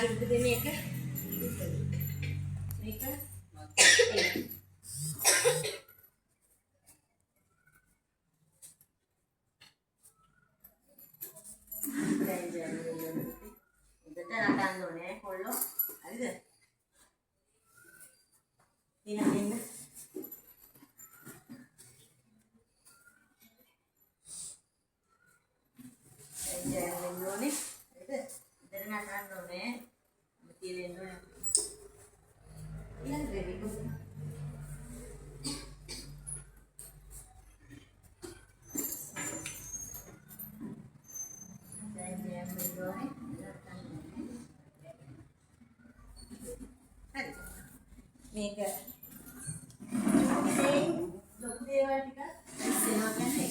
කාගෙද මේක? මේක උදට නටන්න ඕනේ කොල්ලෝ. හරිද? එන්න එන්න. එන්න ඕනේ. හරිද? උදට නටන්න ඕනේ. මෙතිලෙන්න ඕනේ. ඊළඟ රෙවි කොහොමද? මේක ලොකු දේවල් ටික ඉස්සෙනවා කියන්නේ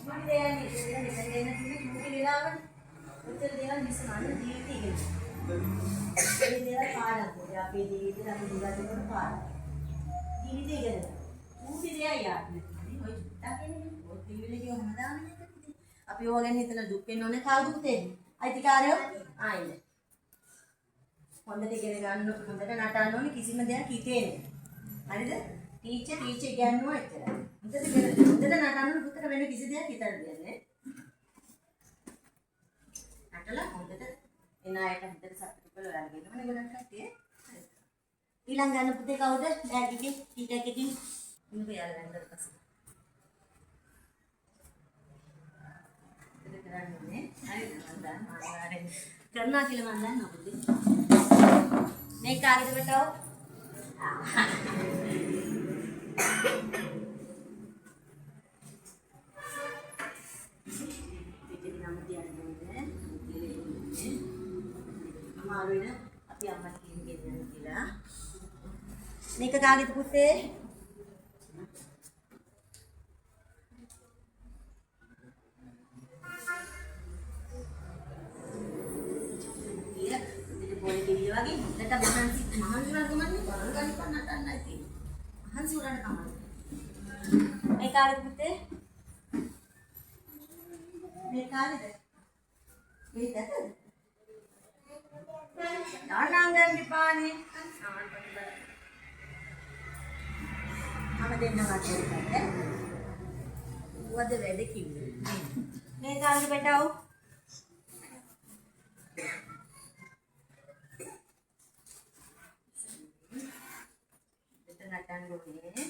මොකද දෙයක් නෙවෙයි මෙතන දෙන්න තියෙන මුටි වෙලාවට උත්තර දේවල් මිසනවා ජීවිතේ ඉගෙන. මේ දේවල් පාඩම් කරලා අපේ ජීවිතේ අපි දිගට කරන පාඩම්. ජීවිතේ ඉගෙන. මුටි දෙයක් යාත්‍රා. ඔය තාකෙන්නේ ඔය පිළිවිලේ හැමදාම අපි ඕවා ගැන හිතලා දුක් වෙන්න ඕනේ කවුද පුතේ? අයිතිකාරයෝ ආයිනේ. හොඳට ඉගෙන ගන්න හොඳට නටන්න ඕනේ කිසිම දෙයක් හිතේ නෑ. හරිද? ටීචර් කියනවා එච්චරයි. හොඳට නටන්න පුතට වෙන කිසි දෙයක් හිතන්න දෙන්නේ නෑ. නටලා හොඳට එන අයට හොඳට සතුටු කරලා ඔයාලා ගෙනවනේ ගොඩක් කට්ටිය. හරි. ඊළඟ ගන්න පුතේ කවුද? බෑග් එකේ ටීචර් එකකින් ඉන්න යාළුවා ඇඳලා පස්සේ. ඒක කරන්නේ හරිද? මම දන්නවා අනිවාර්යෙන් කරනවා කියලා මම දන්නවා පුතේ. नहीं कागज बताओ नहीं का कागज पूछते lagi tetap mahan surat kemana barangkali panatan nanti mahan surat kemana kali putih kali deh beda tuh jangan dipani apa dia nama dia kan buat dia beda kiri kali betau නටන්න ඕනේ.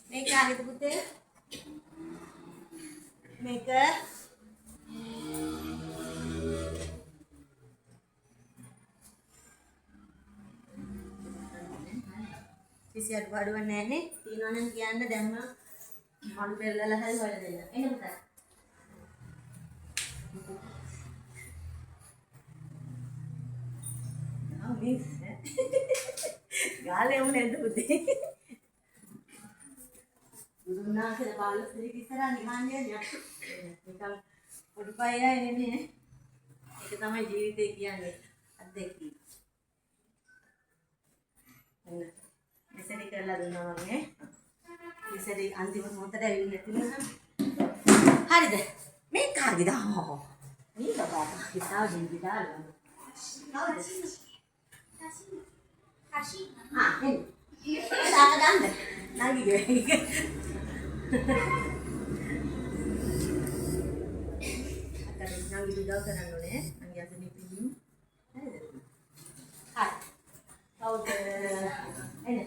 මේක හරිද පුතේ? මේක කිසි අඩුපාඩුවක් නැහැනේ. තියනවා නම් කියන්න දැම්ම මලු පෙරලලා හරි හොයලා දෙන්න. එන්න පුතා. गाले उन्हें दूधे दुनिया के बाल से किस तरह निकालने हैं निकाल उड़ पाया है इन्हें एक समय जीवित किया नहीं अब देखिए ऐसे निकला दुनिया में ऐसे देख अंतिम मोटर है इन्हें तुम्हें हर दे मैं कार गिरा हो नहीं बाबा किताब जिंदगी डाल हाँ ini ada ganda lagi gitu akan nangi juga kan anu ne nangi ada ni pilih hai kau ini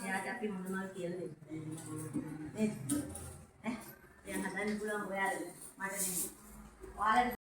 ya tapi mana mal kial yang ada ni pulang bayar macam ni.